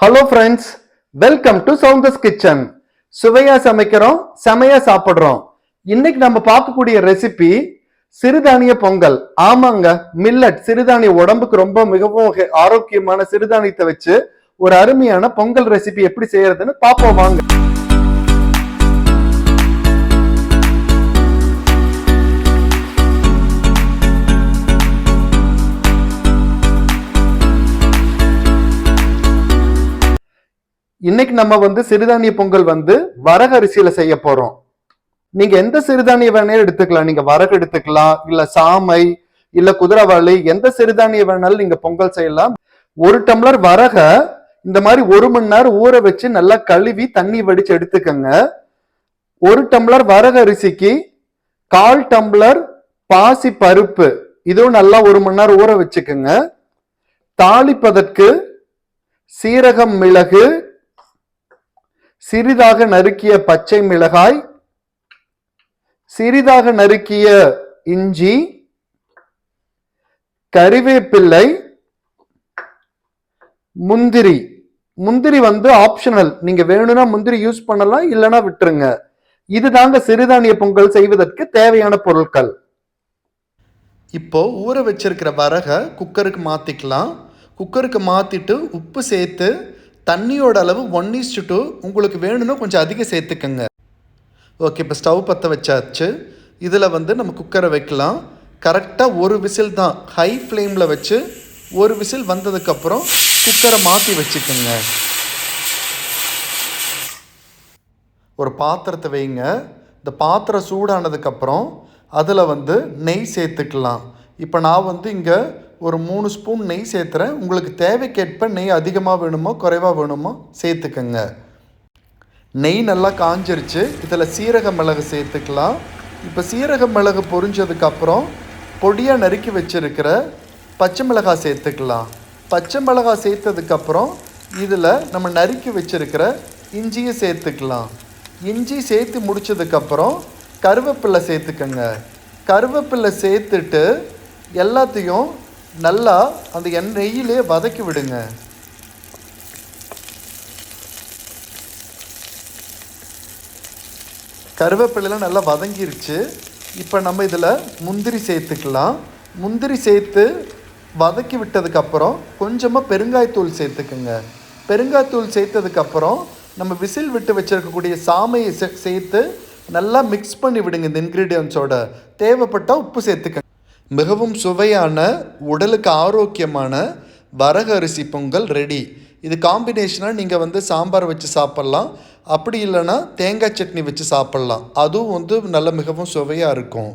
Hello friends, welcome to Soundar's kitchen. சுவையா சமைக்கிறோம், செமையா சாப்பிடுறோம். இன்னைக்கு நம்ம பார்க்கக்கூடிய ரெசிபி சிறுதானிய பொங்கல். ஆமாங்க, மில்லட் சிறுதானிய உடம்புக்கு ரொம்ப மிகவும் ஆரோக்கியமான சிறுதானியத்தை வச்சு ஒரு அருமையான பொங்கல் ரெசிபி எப்படி செய்யறதுன்னு பார்ப்போம் வாங்க. இன்னைக்கு நம்ம சிறுதானிய பொங்கல் வரகு அரிசியில செய்ய போறோம். நீங்க எந்த சிறுதானிய வேணாலும் எடுத்துக்கலாம். நீங்க வரகு எடுத்துக்கலாம், இல்ல சாமை, இல்ல குதிரைவாளி, எந்த சிறுதானிய வேணாலும் நீங்க பொங்கல் செய்யலாம். ஒரு டம்ளர் வரக இந்த மாதிரி 1 மணி நேரம் ஊற வச்சு நல்லா கழுவி தண்ணி வடிச்சு எடுத்துக்கங்க. ஒரு டம்ளர் வரகு அரிசிக்கு 1/4 டம்ளர் பாசி பருப்பு, இதுவும் நல்லா 1 மணி நேரம் ஊற வச்சுக்கோங்க. தாளிப்பதற்கு சீரகம், மிளகு, சிறிதாக நறுக்கிய பச்சை மிளகாய், சிறிதாக நறுக்கிய இஞ்சி, கறிவேப்பிள்ளை, முந்திரி. முந்திரி ஆப்ஷனல், நீங்க வேணும்னா முந்திரி யூஸ் பண்ணலாம், இல்லைன்னா விட்டுருங்க. இதுதாங்க சிறுதானிய பொங்கல் செய்வதற்கு தேவையான பொருட்கள். இப்போ ஊற வச்சிருக்கிற வரக குக்கருக்கு மாத்திக்கலாம். குக்கருக்கு மாத்திட்டு உப்பு சேர்த்து தண்ணியோட அளவு 1:2, உங்களுக்கு வேணும்னா கொஞ்சம் அதிகம் சேர்த்துக்கங்க. ஓகே, இப்போ ஸ்டவ் பற்ற வச்சாச்சு. இதில் நம்ம குக்கரை வைக்கலாம். கரெக்டாக ஒரு விசில் தான், ஹை ஃப்ளேமில் வச்சு ஒரு விசில் வந்ததுக்கப்புறம் குக்கரை மாற்றி வச்சுக்கோங்க. ஒரு பாத்திரத்தை வைங்க. இந்த பாத்திரம் சூடானதுக்கப்புறம் அதில் நெய் சேர்த்துக்கலாம். இப்போ நான் இங்கே ஒரு 3 ஸ்பூன் நெய் சேர்த்துறேன். உங்களுக்கு தேவைக்கேற்ப நெய் அதிகமாக வேணுமோ குறைவாக வேணுமோ சேர்த்துக்கங்க. நெய் நல்லா காஞ்சிருச்சு. இதில் சீரக மிளகு சேர்த்துக்கலாம். இப்போ சீரக மிளகு பொரிஞ்சதுக்கப்புறம் பொடியாக நறுக்கி வச்சுருக்கிற பச்சை மிளகாய் சேர்த்துக்கலாம். பச்சை மிளகாய் சேர்த்ததுக்கப்புறம் இதில் நம்ம நறுக்கி வச்சுருக்கிற இஞ்சியை சேர்த்துக்கலாம். இஞ்சி சேர்த்து முடித்ததுக்கப்புறம் கருவேப்பிலை சேர்த்துக்கங்க. கருவேப்பிலை சேர்த்துட்டு எல்லாத்தையும் நல்லா அந்த நெய்யிலே வதக்கி விடுங்க. கருவேப்பிலைலாம் நல்லா வதங்கிருச்சு. இப்போ நம்ம இதில் முந்திரி சேர்த்துக்கலாம். முந்திரி சேர்த்து வதக்கி விட்டதுக்கப்புறம் கொஞ்சமாக பெருங்காயத்தூள் சேர்த்துக்குங்க. பெருங்காயத்தூள் சேர்த்ததுக்கப்புறம் நம்ம விசில் விட்டு வச்சுருக்கக்கூடிய சாமையை சேர்த்து நல்லா மிக்ஸ் பண்ணி விடுங்க. இந்த இன்க்ரீடியன்ஸோட தேவைப்பட்டால் உப்பு சேர்த்துக்கங்க. மிகவும் சுவையான, உடலுக்கு ஆரோக்கியமான வரகு அரிசி பொங்கல் ரெடி. இது காம்பினேஷனாக நீங்கள் சாம்பார் வச்சு சாப்பிட்லாம், அப்படி இல்லைன்னா தேங்காய் சட்னி வச்சு சாப்பிட்லாம். அதுவும் நல்ல மிகவும் சுவையாக இருக்கும்.